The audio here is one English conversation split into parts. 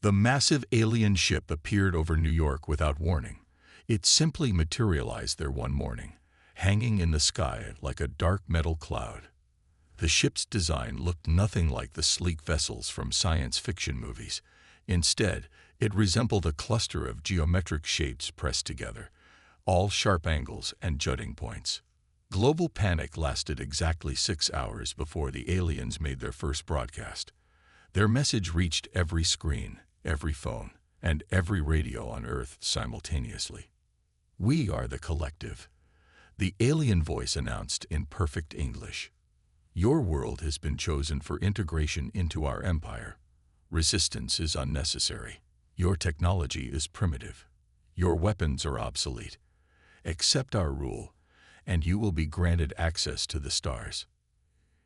The massive alien ship appeared over New York without warning. It simply materialized there one morning, hanging in the sky like a dark metal cloud. The ship's design looked nothing like the sleek vessels from science fiction movies. Instead, it resembled a cluster of geometric shapes pressed together, all sharp angles and jutting points. Global panic lasted exactly 6 hours before the aliens made their first broadcast. Their message reached every screen, every phone, and every radio on Earth simultaneously. "We are the collective," the alien voice announced in perfect English. "Your world has been chosen for integration into our empire. Resistance is unnecessary. Your technology is primitive. Your weapons are obsolete. Accept our rule, and you will be granted access to the stars."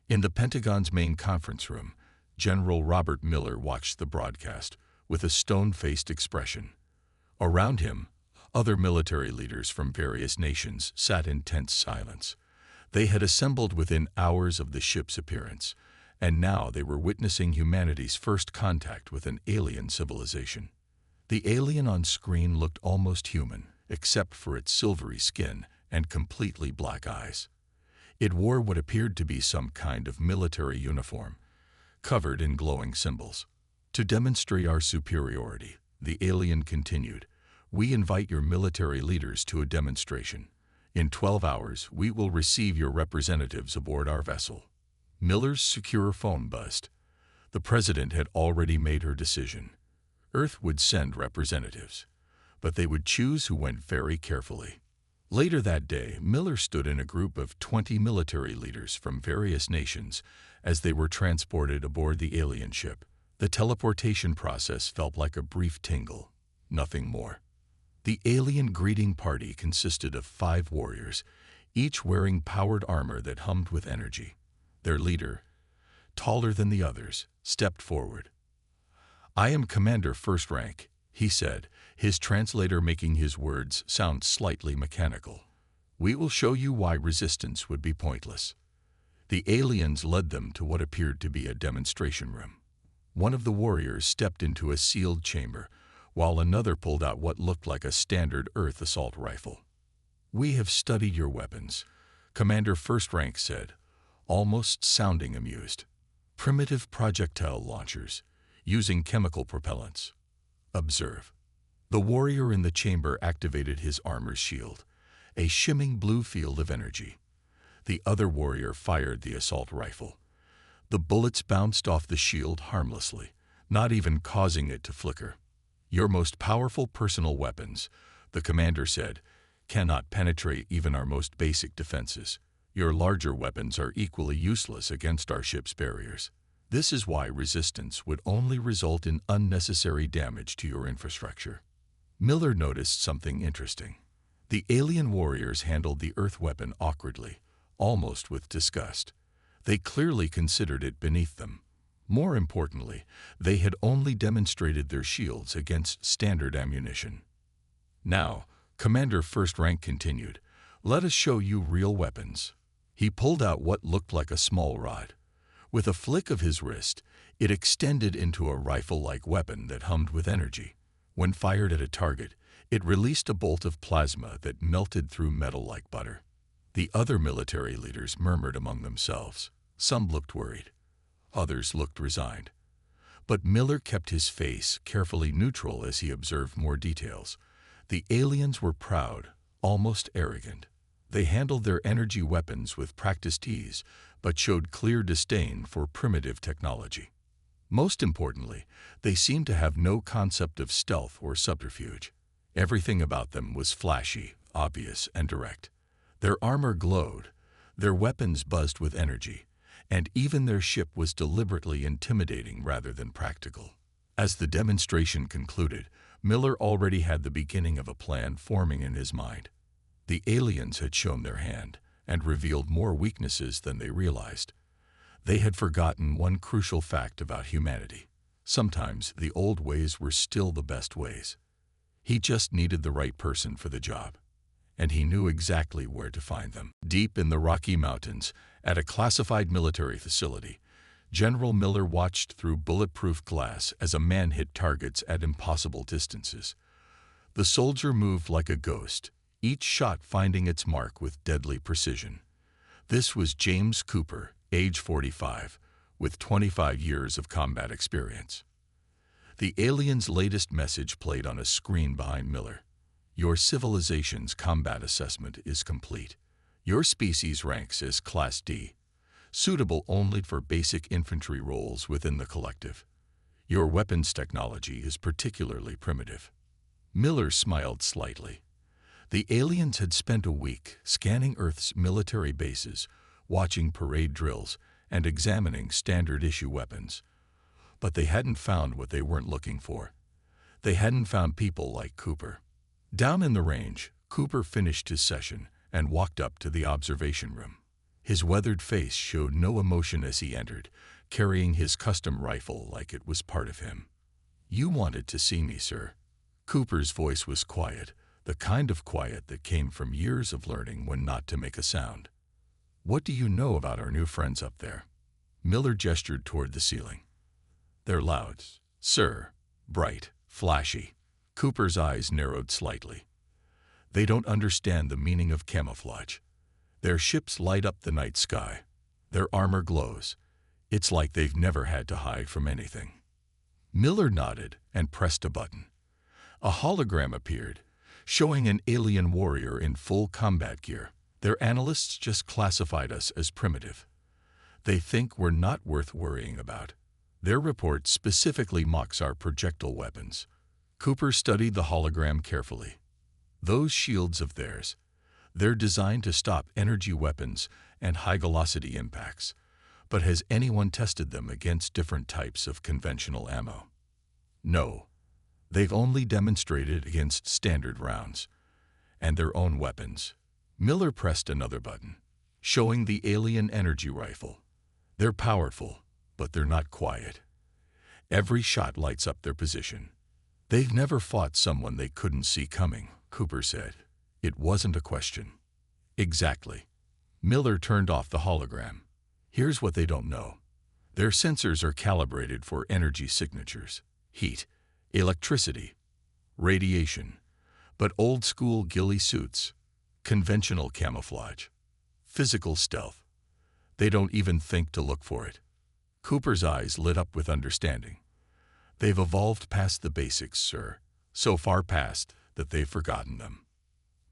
In the Pentagon's main conference room, General Robert Miller watched the broadcast with a stone-faced expression. Around him, other military leaders from various nations sat in tense silence. They had assembled within hours of the ship's appearance, and now they were witnessing humanity's first contact with an alien civilization. The alien on screen looked almost human, except for its silvery skin and completely black eyes. It wore what appeared to be some kind of military uniform, covered in glowing symbols. "To demonstrate our superiority," the alien continued, "we invite your military leaders to a demonstration. In 12 hours, we will receive your representatives aboard our vessel." Miller's secure phone buzzed. The president had already made her decision. Earth would send representatives, but they would choose who went very carefully. Later that day, Miller stood in a group of 20 military leaders from various nations as they were transported aboard the alien ship. The teleportation process felt like a brief tingle, nothing more. The alien greeting party consisted of 5 warriors, each wearing powered armor that hummed with energy. Their leader, taller than the others, stepped forward. "I am Commander First Rank," he said, his translator making his words sound slightly mechanical. "We will show you why resistance would be pointless." The aliens led them to what appeared to be a demonstration room. One of the warriors stepped into a sealed chamber, while another pulled out what looked like a standard Earth assault rifle. "We have studied your weapons," Commander First Rank said, almost sounding amused. "Primitive projectile launchers, using chemical propellants. Observe." The warrior in the chamber activated his armor's shield, a shimming blue field of energy. The other warrior fired the assault rifle. The bullets bounced off the shield harmlessly, not even causing it to flicker. "Your most powerful personal weapons," the commander said, "cannot penetrate even our most basic defenses. Your larger weapons are equally useless against our ship's barriers. This is why resistance would only result in unnecessary damage to your infrastructure." Miller noticed something interesting. The alien warriors handled the Earth weapon awkwardly, almost with disgust. They clearly considered it beneath them. More importantly, they had only demonstrated their shields against standard ammunition. "Now," Commander First Rank continued, "let us show you real weapons." He pulled out what looked like a small rod. With a flick of his wrist, it extended into a rifle-like weapon that hummed with energy. When fired at a target, it released a bolt of plasma that melted through metal like butter. The other military leaders murmured among themselves. Some looked worried. Others looked resigned. But Miller kept his face carefully neutral as he observed more details. The aliens were proud, almost arrogant. They handled their energy weapons with practiced ease, but showed clear disdain for primitive technology. Most importantly, they seemed to have no concept of stealth or subterfuge. Everything about them was flashy, obvious, and direct. Their armor glowed, their weapons buzzed with energy, and even their ship was deliberately intimidating rather than practical. As the demonstration concluded, Miller already had the beginning of a plan forming in his mind. The aliens had shown their hand and revealed more weaknesses than they realized. They had forgotten one crucial fact about humanity. Sometimes the old ways were still the best ways. He just needed the right person for the job, and he knew exactly where to find them. Deep in the Rocky Mountains, at a classified military facility, General Miller watched through bulletproof glass as a man hit targets at impossible distances. The soldier moved like a ghost, each shot finding its mark with deadly precision. This was James Cooper, age 45, with 25 years of combat experience. The alien's latest message played on a screen behind Miller. Your civilization's combat assessment is complete. Your species ranks as Class D, suitable only for basic infantry roles within the collective. Your weapons technology is particularly primitive. Miller smiled slightly. The aliens had spent a week scanning Earth's military bases, watching parade drills, and examining standard-issue weapons. But they hadn't found what they weren't looking for. They hadn't found people like Cooper. Down in the range, Cooper finished his session and walked up to the observation room. His weathered face showed no emotion as he entered, carrying his custom rifle like it was part of him. "You wanted to see me, sir." Cooper's voice was quiet, the kind of quiet that came from years of learning when not to make a sound. "What do you know about our new friends up there?" Miller gestured toward the ceiling. "They're loud, sir. Bright, flashy." Cooper's eyes narrowed slightly. "They don't understand the meaning of camouflage. Their ships light up the night sky. Their armor glows. It's like they've never had to hide from anything." Miller nodded and pressed a button. A hologram appeared, showing an alien warrior in full combat gear. "Their analysts just classified us as primitive. They think we're not worth worrying about. Their report specifically mocks our projectile weapons." Cooper studied the hologram carefully. "Those shields of theirs, they're designed to stop energy weapons and high-velocity impacts. But has anyone tested them against different types of conventional ammo?" "No. They've only demonstrated against standard rounds and their own weapons." Miller pressed another button, showing the alien energy rifle. "They're powerful, but they're not quiet. Every shot lights up their position." "They've never fought someone they couldn't see coming," Cooper said. It wasn't a question. "Exactly." Miller turned off the hologram. "Here's what they don't know. Their sensors are calibrated for energy signatures, heat, electricity, radiation, but old-school ghillie suits, conventional camouflage, physical stealth. They don't even think to look for it." Cooper's eyes lit up with understanding. "They've evolved past the basics, sir, so far past that they've forgotten them."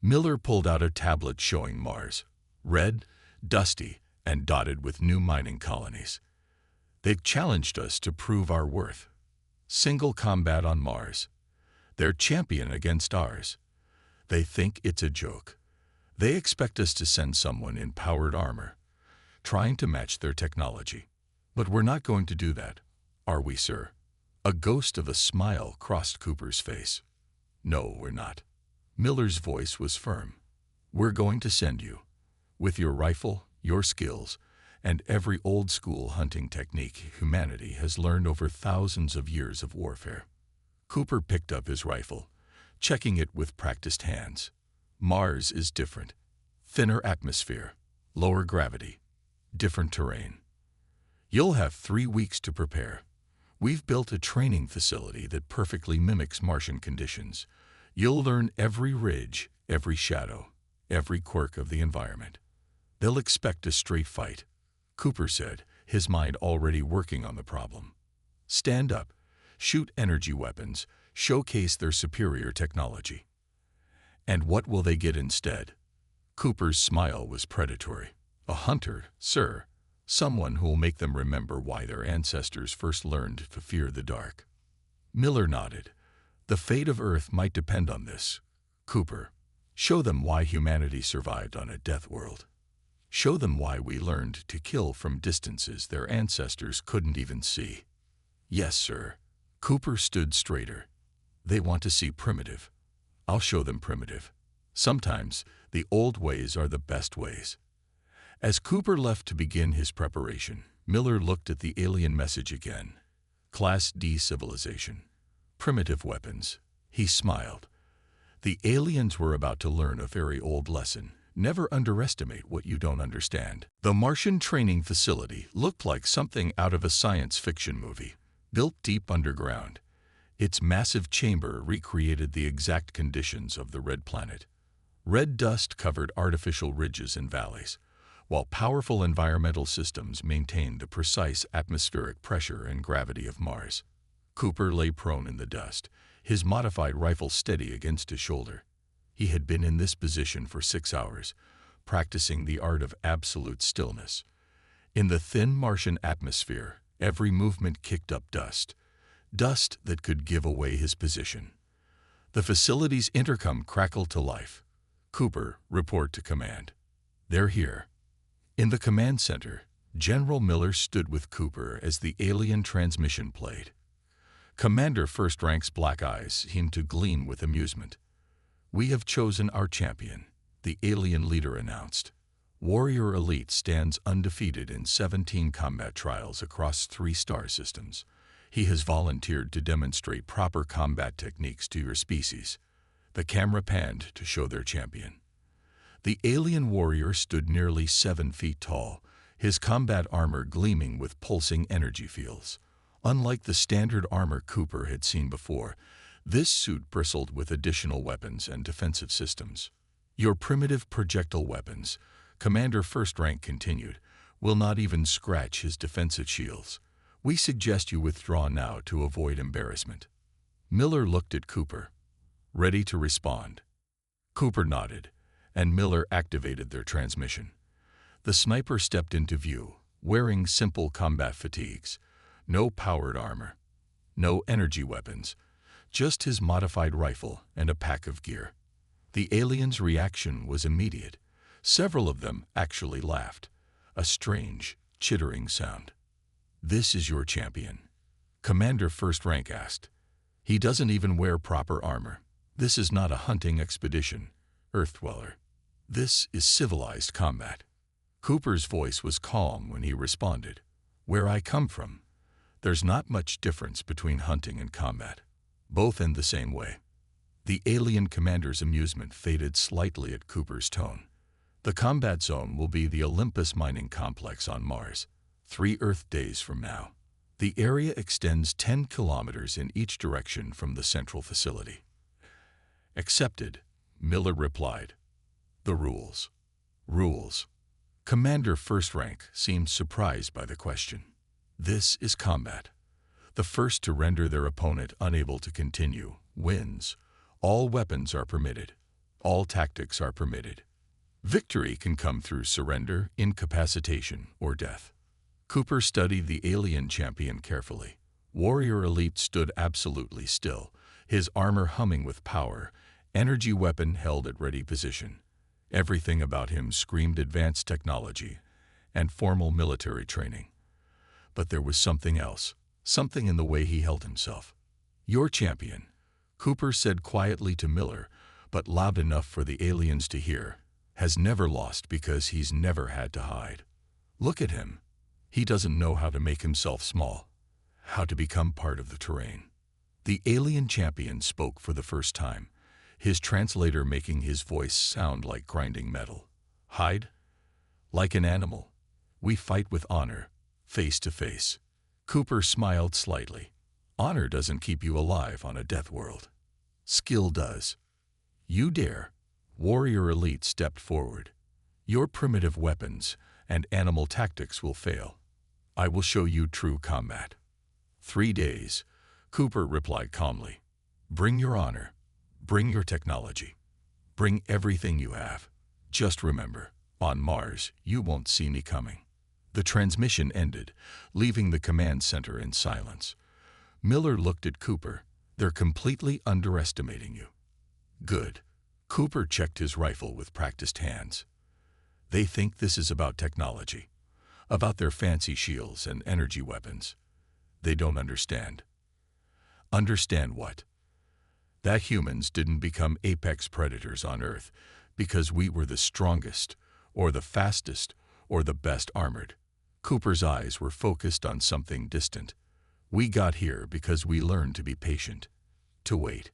Miller pulled out a tablet showing Mars, red, dusty, and dotted with new mining colonies. "They've challenged us to prove our worth. Single combat on Mars. They're champion against ours. They think it's a joke. They expect us to send someone in powered armor, trying to match their technology. But we're not going to do that, are we, sir?" A ghost of a smile crossed Cooper's face. "No, we're not." Miller's voice was firm. "We're going to send you, with your rifle, your skills, and every old-school hunting technique humanity has learned over thousands of years of warfare." Cooper picked up his rifle, checking it with practiced hands. "Mars is different. Thinner atmosphere, lower gravity, different terrain. You'll have 3 weeks to prepare. We've built a training facility that perfectly mimics Martian conditions. You'll learn every ridge, every shadow, every quirk of the environment. They'll expect a straight fight," Cooper said, his mind already working on the problem. "Stand up, shoot energy weapons, showcase their superior technology." "And what will they get instead?" Cooper's smile was predatory. "A hunter, sir. Someone who'll make them remember why their ancestors first learned to fear the dark." Miller nodded. "The fate of Earth might depend on this, Cooper. Show them why humanity survived on a death world. Show them why we learned to kill from distances their ancestors couldn't even see." "Yes, sir." Cooper stood straighter. "They want to see primitive. I'll show them primitive. Sometimes the old ways are the best ways." As Cooper left to begin his preparation, Miller looked at the alien message again. Class D civilization. Primitive weapons. He smiled. The aliens were about to learn a very old lesson. Never underestimate what you don't understand. The Martian training facility looked like something out of a science fiction movie, built deep underground. Its massive chamber recreated the exact conditions of the red planet. Red dust covered artificial ridges and valleys, while powerful environmental systems maintained the precise atmospheric pressure and gravity of Mars. Cooper lay prone in the dust, his modified rifle steady against his shoulder. He had been in this position for 6 hours, practicing the art of absolute stillness. In the thin Martian atmosphere, every movement kicked up dust that could give away his position. The facility's intercom crackled to life. "Cooper, report to command." "They're here." In the command center, General Miller stood with Cooper as the alien transmission played. Commander First Rank's black eyes seemed to gleam with amusement. "We have chosen our champion," the alien leader announced. "Warrior Elite stands undefeated in 17 combat trials across 3 star systems. He has volunteered to demonstrate proper combat techniques to your species." The camera panned to show their champion. The alien warrior stood nearly 7 feet tall, his combat armor gleaming with pulsing energy fields. Unlike the standard armor Cooper had seen before, this suit bristled with additional weapons and defensive systems. "Your primitive projectile weapons," Commander First Rank continued, "will not even scratch his defensive shields. We suggest you withdraw now to avoid embarrassment." Miller looked at Cooper. "Ready to respond?" Cooper nodded, and Miller activated their transmission. The sniper stepped into view, wearing simple combat fatigues. No powered armor, no energy weapons, just his modified rifle and a pack of gear. The aliens' reaction was immediate. Several of them actually laughed, a strange, chittering sound. "This is your champion," Commander First Rank asked. "He doesn't even wear proper armor. This is not a hunting expedition, Earth-dweller. This is civilized combat." Cooper's voice was calm when he responded. "Where I come from, there's not much difference between hunting and combat. Both end the same way." The alien commander's amusement faded slightly at Cooper's tone. "The combat zone will be the Olympus mining complex on Mars, 3 Earth days from now. The area extends 10 kilometers in each direction from the central facility." "Accepted," Miller replied. "The rules." "Rules." Commander First Rank seemed surprised by the question. "This is combat. The first to render their opponent unable to continue wins. All weapons are permitted. All tactics are permitted. Victory can come through surrender, incapacitation, or death." Cooper studied the alien champion carefully. Warrior Elite stood absolutely still, his armor humming with power, energy weapon held at ready position. Everything about him screamed advanced technology and formal military training. But there was something else, something in the way he held himself. "Your champion," Cooper said quietly to Miller, but loud enough for the aliens to hear, "has never lost because he's never had to hide. Look at him. He doesn't know how to make himself small, how to become part of the terrain." The alien champion spoke for the first time, his translator making his voice sound like grinding metal. "Hide? Like an animal. We fight with honor, face to face." Cooper smiled slightly. "Honor doesn't keep you alive on a death world. Skill does. You dare." Warrior Elite stepped forward. "Your primitive weapons and animal tactics will fail. I will show you true combat." 3 days, Cooper replied calmly. "Bring your honor. Bring your technology. Bring everything you have. Just remember, on Mars, you won't see me coming." The transmission ended, leaving the command center in silence. Miller looked at Cooper. "They're completely underestimating you." "Good." Cooper checked his rifle with practiced hands. "They think this is about technology, about their fancy shields and energy weapons. They don't understand." "Understand what?" "That humans didn't become apex predators on Earth because we were the strongest, or the fastest, or the best armored." Cooper's eyes were focused on something distant. "We got here because we learned to be patient, to wait,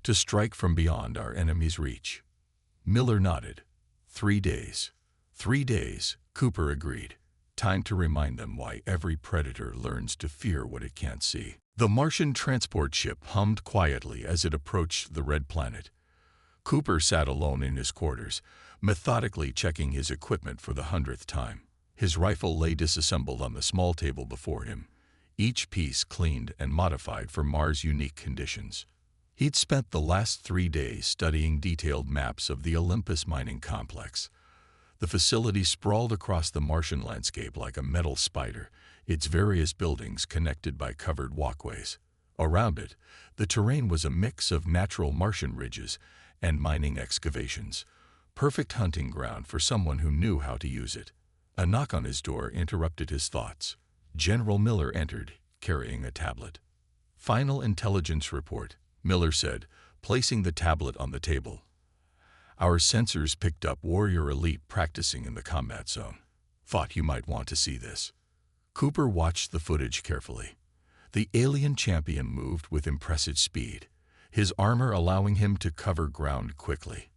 to strike from beyond our enemy's reach." Miller nodded. 3 days. 3 days, Cooper agreed. Time to remind them why every predator learns to fear what it can't see. The Martian transport ship hummed quietly as it approached the red planet. Cooper sat alone in his quarters, methodically checking his equipment for the 100th time. His rifle lay disassembled on the small table before him, each piece cleaned and modified for Mars' unique conditions. He'd spent the last 3 days studying detailed maps of the Olympus mining complex. The facility sprawled across the Martian landscape like a metal spider, its various buildings connected by covered walkways. Around it, the terrain was a mix of natural Martian ridges and mining excavations, perfect hunting ground for someone who knew how to use it. A knock on his door interrupted his thoughts. General Miller entered, carrying a tablet. "Final intelligence report," Miller said, placing the tablet on the table. "Our sensors picked up Warrior Elite practicing in the combat zone. Thought you might want to see this." Cooper watched the footage carefully. The alien champion moved with impressive speed, his armor allowing him to cover ground quickly.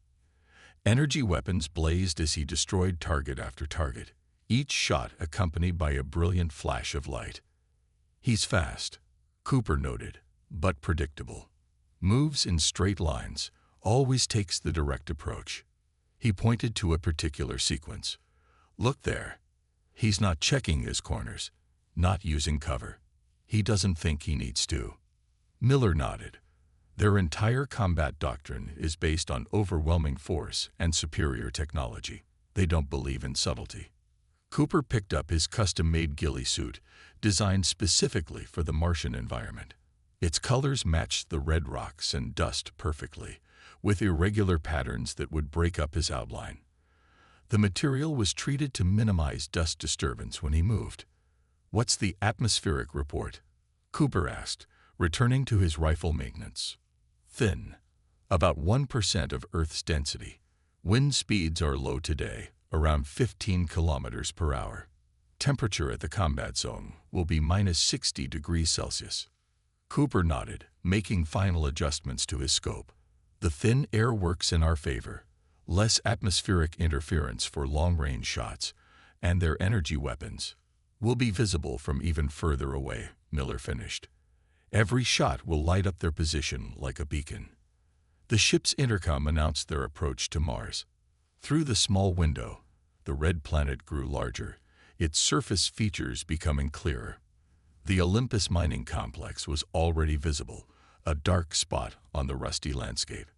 Energy weapons blazed as he destroyed target after target, each shot accompanied by a brilliant flash of light. "He's fast," Cooper noted, "but predictable. Moves in straight lines, always takes the direct approach." He pointed to a particular sequence. "Look there. He's not checking his corners, not using cover. He doesn't think he needs to." Miller nodded. Their entire combat doctrine is based on overwhelming force and superior technology. They don't believe in subtlety. Cooper picked up his custom-made ghillie suit, designed specifically for the Martian environment. Its colors matched the red rocks and dust perfectly, with irregular patterns that would break up his outline. The material was treated to minimize dust disturbance when he moved. "What's the atmospheric report?" Cooper asked, returning to his rifle maintenance. "Thin. About 1% of Earth's density. Wind speeds are low today, around 15 kilometers per hour. Temperature at the combat zone will be -60 degrees Celsius." Cooper nodded, making final adjustments to his scope. "The thin air works in our favor. Less atmospheric interference for long-range shots, and their energy weapons will be visible from even further away," Miller finished. "Every shot will light up their position like a beacon." The ship's intercom announced their approach to Mars. Through the small window, the red planet grew larger, its surface features becoming clearer. The Olympus mining complex was already visible, a dark spot on the rusty landscape.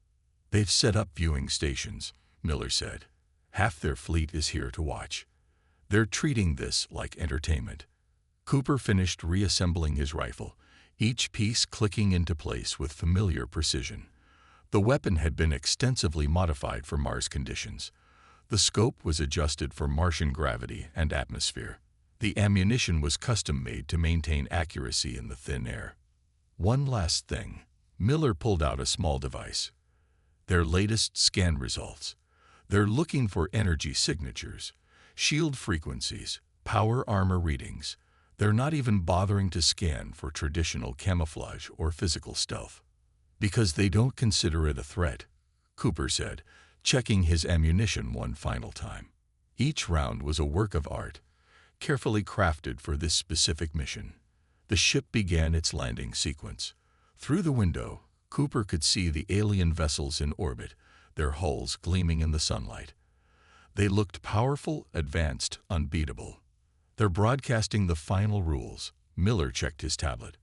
"They've set up viewing stations," Miller said. "Half their fleet is here to watch. They're treating this like entertainment." Cooper finished reassembling his rifle, each piece clicking into place with familiar precision. The weapon had been extensively modified for Mars conditions. The scope was adjusted for Martian gravity and atmosphere. The ammunition was custom-made to maintain accuracy in the thin air. One last thing. Miller pulled out a small device. Their latest scan results. They're looking for energy signatures, shield frequencies, power armor readings. They're not even bothering to scan for traditional camouflage or physical stealth. "Because they don't consider it a threat," Cooper said, checking his ammunition one final time. Each round was a work of art, carefully crafted for this specific mission. The ship began its landing sequence. Through the window, Cooper could see the alien vessels in orbit, their hulls gleaming in the sunlight. They looked powerful, advanced, unbeatable. "They're broadcasting the final rules." Miller checked his tablet.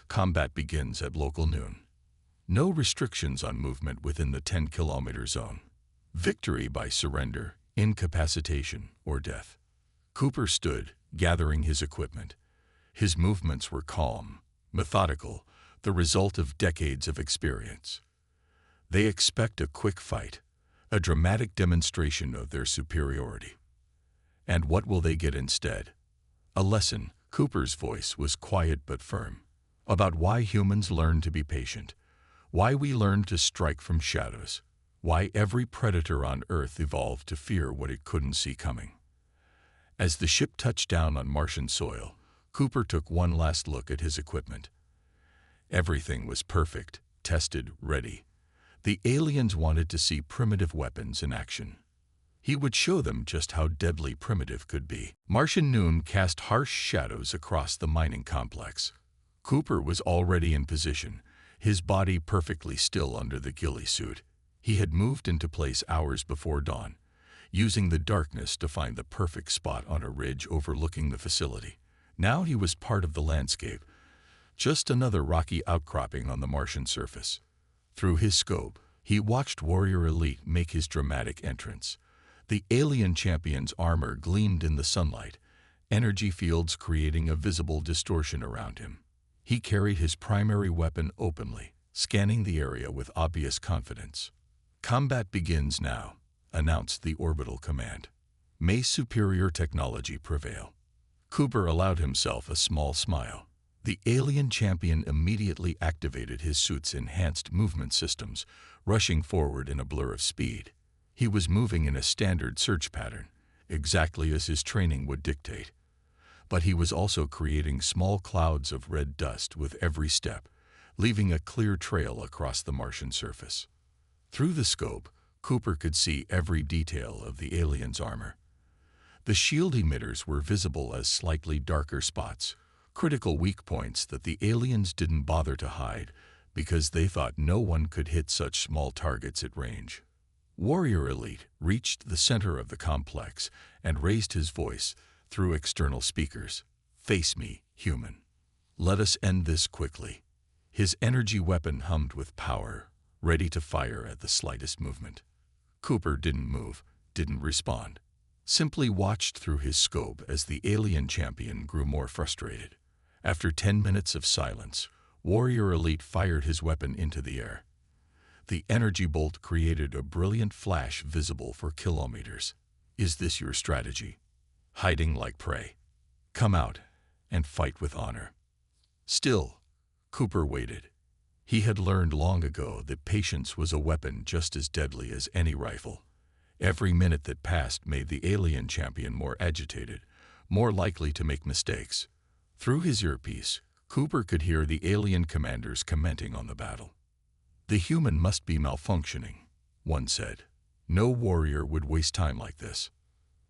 "Combat begins at local noon. No restrictions on movement within the 10-kilometer zone. Victory by surrender, incapacitation, or death." Cooper stood, gathering his equipment. His movements were calm, methodical, the result of decades of experience. They expect a quick fight, a dramatic demonstration of their superiority. And what will they get instead? A lesson. Cooper's voice was quiet but firm, about why humans learn to be patient, why we learn to strike from shadows, why every predator on Earth evolved to fear what it couldn't see coming. As the ship touched down on Martian soil, Cooper took one last look at his equipment. Everything was perfect, tested, ready. The aliens wanted to see primitive weapons in action. He would show them just how deadly primitive could be. Martian noon cast harsh shadows across the mining complex. Cooper was already in position, his body perfectly still under the ghillie suit. He had moved into place hours before dawn, using the darkness to find the perfect spot on a ridge overlooking the facility. Now he was part of the landscape, just another rocky outcropping on the Martian surface. Through his scope, he watched Warrior Elite make his dramatic entrance. The alien champion's armor gleamed in the sunlight, energy fields creating a visible distortion around him. He carried his primary weapon openly, scanning the area with obvious confidence. "Combat begins now," announced the orbital command. "May superior technology prevail." Cooper allowed himself a small smile. The alien champion immediately activated his suit's enhanced movement systems, rushing forward in a blur of speed. He was moving in a standard search pattern, exactly as his training would dictate. But he was also creating small clouds of red dust with every step, leaving a clear trail across the Martian surface. Through the scope, Cooper could see every detail of the alien's armor. The shield emitters were visible as slightly darker spots, critical weak points that the aliens didn't bother to hide because they thought no one could hit such small targets at range. Warrior Elite reached the center of the complex and raised his voice through external speakers. "Face me, human. Let us end this quickly." His energy weapon hummed with power, ready to fire at the slightest movement. Cooper didn't move, didn't respond. Simply watched through his scope as the alien champion grew more frustrated. After 10 minutes of silence, Warrior Elite fired his weapon into the air. The energy bolt created a brilliant flash visible for kilometers. "Is this your strategy? Hiding like prey? Come out and fight with honor." Still, Cooper waited. He had learned long ago that patience was a weapon just as deadly as any rifle. Every minute that passed made the alien champion more agitated, more likely to make mistakes. Through his earpiece, Cooper could hear the alien commanders commenting on the battle. "The human must be malfunctioning," one said. "No warrior would waste time like this."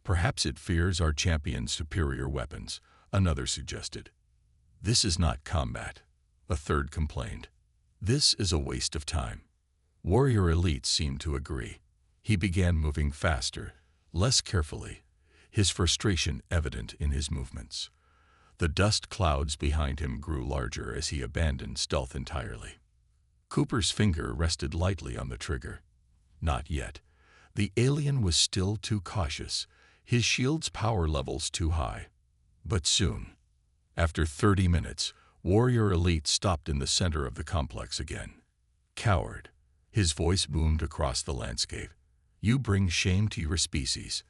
"Perhaps it fears our champion's superior weapons," another suggested. "This is not combat," a third complained. "This is a waste of time." Warrior Elite seemed to agree. He began moving faster, less carefully, his frustration evident in his movements. The dust clouds behind him grew larger as he abandoned stealth entirely. Cooper's finger rested lightly on the trigger. Not yet. The alien was still too cautious, his shield's power levels too high. But soon, after 30 minutes, Warrior Elite stopped in the center of the complex again. "Coward," his voice boomed across the landscape. "You bring shame to your species."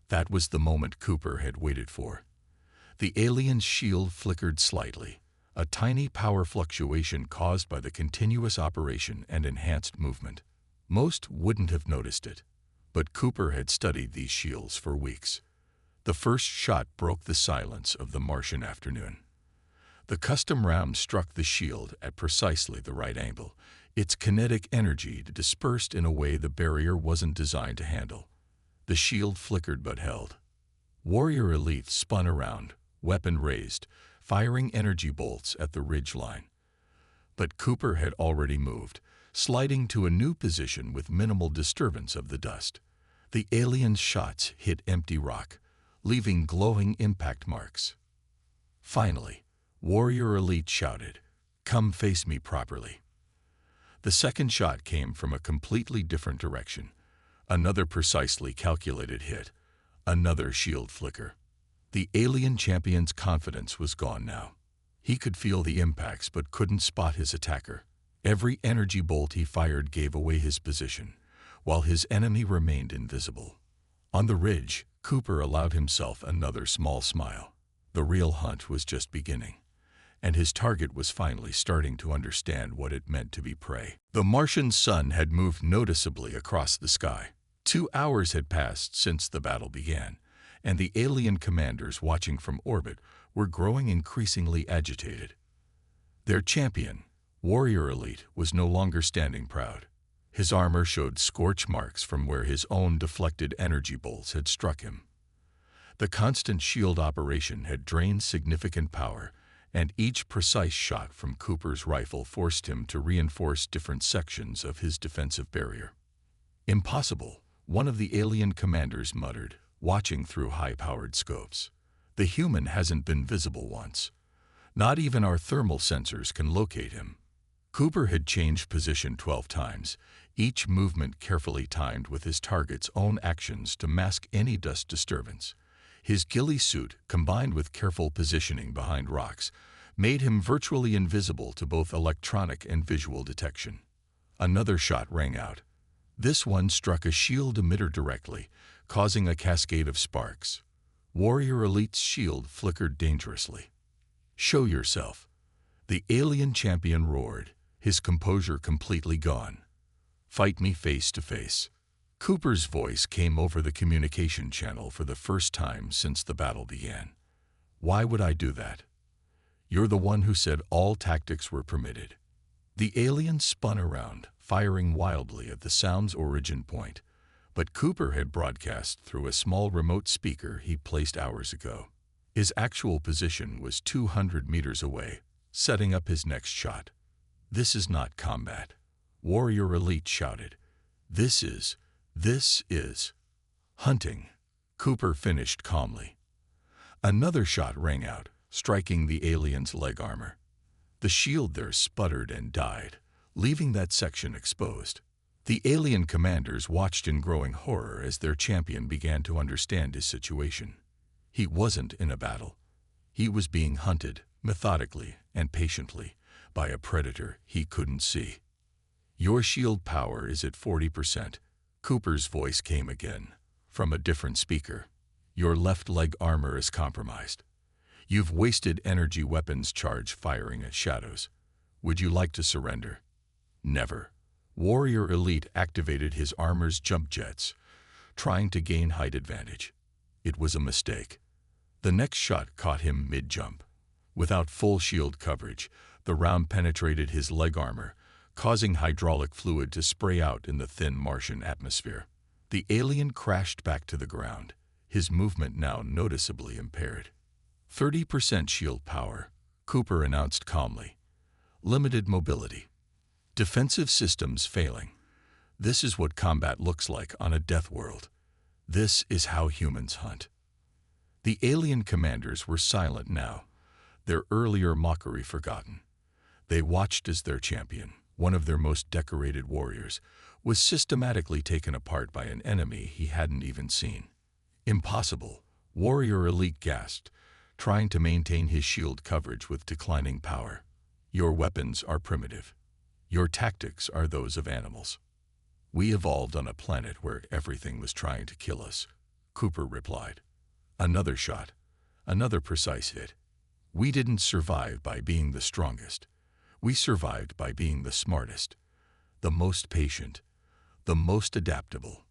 That was the moment Cooper had waited for. The alien's shield flickered slightly, a tiny power fluctuation caused by the continuous operation and enhanced movement. Most wouldn't have noticed it, but Cooper had studied these shields for weeks. The first shot broke the silence of the Martian afternoon. The custom round struck the shield at precisely the right angle, its kinetic energy dispersed in a way the barrier wasn't designed to handle. The shield flickered but held. Warrior Elite spun around, weapon raised, firing energy bolts at the ridge line. But Cooper had already moved, sliding to a new position with minimal disturbance of the dust. The alien's shots hit empty rock, leaving glowing impact marks. Finally, Warrior Elite shouted, "Come face me properly." The second shot came from a completely different direction. Another precisely calculated hit, another shield flicker. The alien champion's confidence was gone now. He could feel the impacts but couldn't spot his attacker. Every energy bolt he fired gave away his position, while his enemy remained invisible. On the ridge, Cooper allowed himself another small smile. The real hunt was just beginning, and his target was finally starting to understand what it meant to be prey. The Martian sun had moved noticeably across the sky. 2 hours had passed since the battle began, and the alien commanders watching from orbit were growing increasingly agitated. Their champion, Warrior Elite, was no longer standing proud. His armor showed scorch marks from where his own deflected energy bolts had struck him. The constant shield operation had drained significant power, and each precise shot from Cooper's rifle forced him to reinforce different sections of his defensive barrier. "Impossible," one of the alien commanders muttered, watching through high-powered scopes. "The human hasn't been visible once. Not even our thermal sensors can locate him." Cooper had changed position 12 times, each movement carefully timed with his target's own actions to mask any dust disturbance. His ghillie suit, combined with careful positioning behind rocks, made him virtually invisible to both electronic and visual detection. Another shot rang out. This one struck a shield emitter directly, causing a cascade of sparks. Warrior Elite's shield flickered dangerously. "Show yourself." The alien champion roared, his composure completely gone. "Fight me face to face." Cooper's voice came over the communication channel for the first time since the battle began. "Why would I do that? You're the one who said all tactics were permitted." The alien spun around, firing wildly at the sound's origin point, but Cooper had broadcast through a small remote speaker he placed hours ago. His actual position was 200 meters away, setting up his next shot. "This is not combat," Warrior Elite shouted. This is hunting," Cooper finished calmly. Another shot rang out, striking the alien's leg armor. The shield there sputtered and died, leaving that section exposed. The alien commanders watched in growing horror as their champion began to understand his situation. He wasn't in a battle. He was being hunted, methodically and patiently, by a predator he couldn't see. "Your shield power is at 40%. Cooper's voice came again, from a different speaker. "Your left leg armor is compromised. You've wasted energy weapons charge firing at shadows. Would you like to surrender?" "Never." Warrior Elite activated his armor's jump jets, trying to gain height advantage. It was a mistake. The next shot caught him mid-jump. Without full shield coverage, the round penetrated his leg armor, causing hydraulic fluid to spray out in the thin Martian atmosphere. The alien crashed back to the ground, his movement now noticeably impaired. 30% shield power, Cooper announced calmly. Limited mobility. Defensive systems failing. This is what combat looks like on a Deathworld. This is how humans hunt. The alien commanders were silent now, their earlier mockery forgotten. They watched as their champion, one of their most decorated warriors, was systematically taken apart by an enemy he hadn't even seen. "Impossible," Warrior Elite gasped, trying to maintain his shield coverage with declining power. "Your weapons are primitive. Your tactics are those of animals. We evolved on a planet where everything was trying to kill us," Cooper replied. Another shot, another precise hit. "We didn't survive by being the strongest. We survived by being the smartest, the most patient, the most adaptable."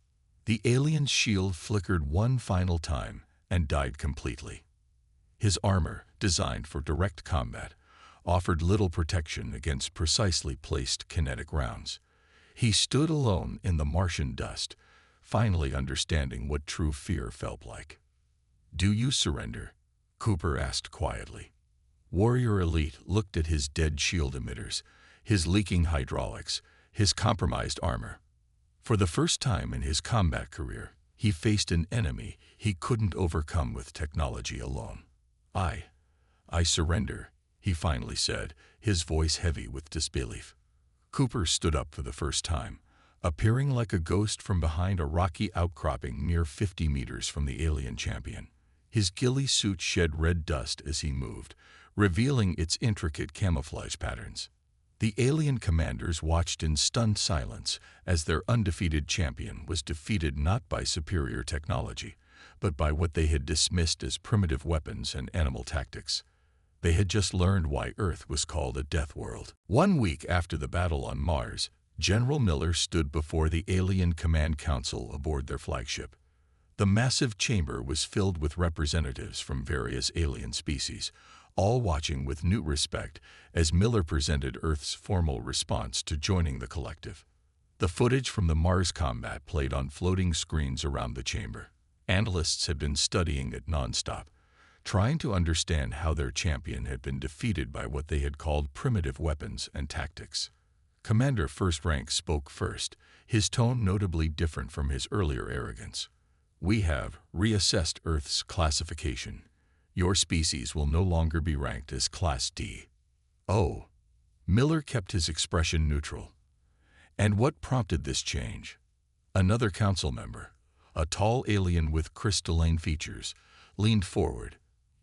The alien's shield flickered one final time and died completely. His armor, designed for direct combat, offered little protection against precisely placed kinetic rounds. He stood alone in the Martian dust, finally understanding what true fear felt like. "Do you surrender?" Cooper asked quietly. Warrior Elite looked at his dead shield emitters, his leaking hydraulics, his compromised armor. For the first time in his combat career, he faced an enemy he couldn't overcome with technology alone. I surrender," he finally said, his voice heavy with disbelief. Cooper stood up for the first time, appearing like a ghost from behind a rocky outcropping mere 50 meters from the alien champion. His ghillie suit shed red dust as he moved, revealing its intricate camouflage patterns. The alien commanders watched in stunned silence as their undefeated champion was defeated not by superior technology, but by what they had dismissed as primitive weapons and animal tactics. They had just learned why Earth was called a death world. 1 week after the battle on Mars, General Miller stood before the alien command council aboard their flagship. The massive chamber was filled with representatives from various alien species, all watching with new respect as Miller presented Earth's formal response to joining the collective. The footage from the Mars combat played on floating screens around the chamber. Analysts had been studying it nonstop, trying to understand how their champion had been defeated by what they had called primitive weapons and tactics. Commander First Rank spoke first, his tone notably different from his earlier arrogance. "We have reassessed Earth's classification. Your species will no longer be ranked as Class D." "Oh." Miller kept his expression neutral. "And what prompted this change?" Another council member, a tall alien with crystalline features, leaned forward.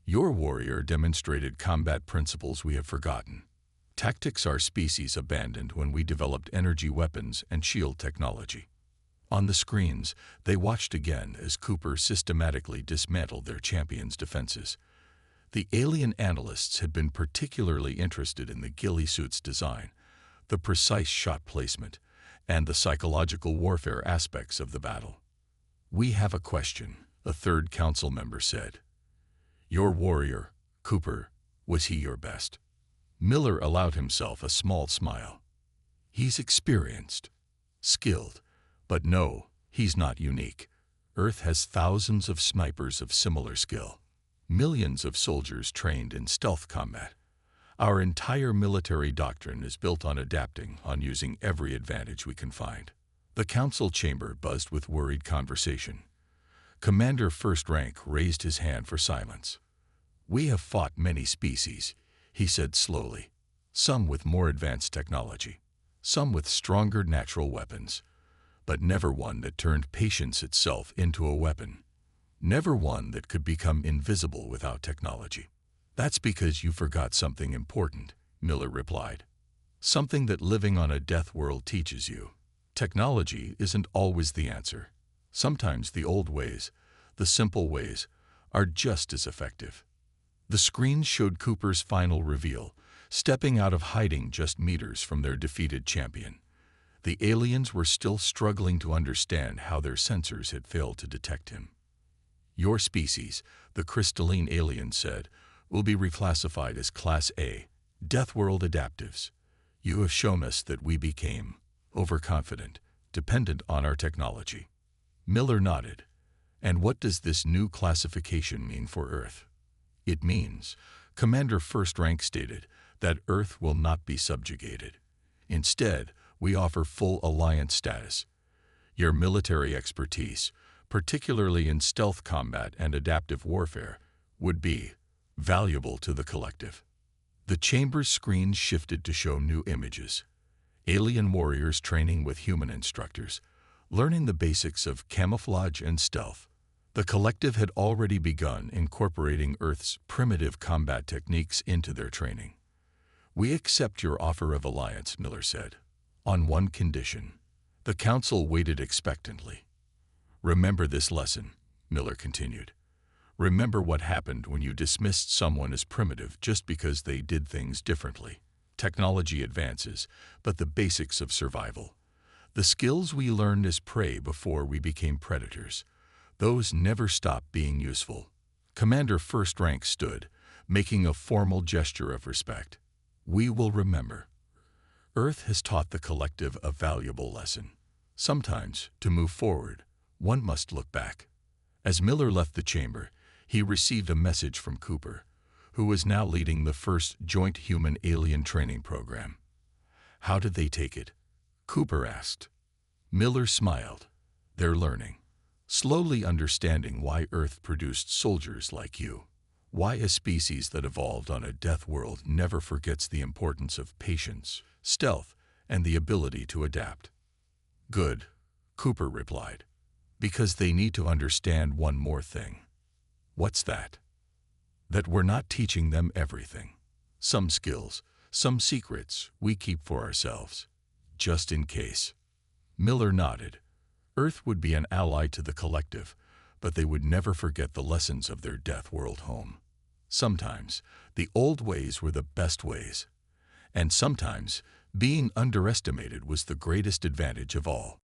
"Your warrior demonstrated combat principles we have forgotten. Tactics our species abandoned when we developed energy weapons and shield technology." On the screens, they watched again as Cooper systematically dismantled their champion's defenses. The alien analysts had been particularly interested in the ghillie suit's design, the precise shot placement, and the psychological warfare aspects of the battle. "We have a question," a third council member said. "Your warrior, Cooper, was he your best?" Miller allowed himself a small smile. "He's experienced, skilled, but no, he's not unique. Earth has thousands of snipers of similar skill. Millions of soldiers trained in stealth combat. Our entire military doctrine is built on adapting, on using every advantage we can find." The council chamber buzzed with worried conversation. Commander First Rank raised his hand for silence. "We have fought many species," he said slowly, "some with more advanced technology, some with stronger natural weapons, but never one that turned patience itself into a weapon. Never one that could become invisible without technology." "That's because you forgot something important," Miller replied. "Something that living on a death world teaches you. Technology isn't always the answer. Sometimes the old ways, the simple ways, are just as effective." The screen showed Cooper's final reveal, stepping out of hiding just meters from their defeated champion. The aliens were still struggling to understand how their sensors had failed to detect him. "Your species," the crystalline alien said, "will be reclassified as Class A, Deathworld Adaptives. You have shown us that we became overconfident, dependent on our technology." Miller nodded. "And what does this new classification mean for Earth?" "It means," Commander First Rank stated, "that Earth will not be subjugated. Instead, we offer full alliance status. Your military expertise, particularly in stealth combat and adaptive warfare, would be valuable to the collective." The chamber's screen shifted to show new images. Alien warriors training with human instructors, learning the basics of camouflage and stealth. The collective had already begun incorporating Earth's primitive combat techniques into their training. "We accept your offer of alliance," Miller said, "on one condition." The council waited expectantly. "Remember this lesson," Miller continued. "Remember what happened when you dismissed someone as primitive just because they did things differently. Technology advances, but the basics of survival, the skills we learned as prey before we became predators, those never stop being useful." Commander First Rank stood, making a formal gesture of respect. "We will remember. Earth has taught the collective a valuable lesson. Sometimes, to move forward, one must look back." As Miller left the chamber, he received a message from Cooper, who was now leading the first joint human-alien training program. "How did they take it?" Cooper asked. Miller smiled. "They're learning, slowly understanding why Earth produced soldiers like you, why a species that evolved on a death world never forgets the importance of patience, stealth, and the ability to adapt." "Good," Cooper replied, "because they need to understand one more thing." "What's that?" "That we're not teaching them everything. Some skills, some secrets we keep for ourselves, just in case." Miller nodded. Earth would be an ally to the collective, but they would never forget the lessons of their death world home. Sometimes, the old ways were the best ways. And sometimes, being underestimated was the greatest advantage of all.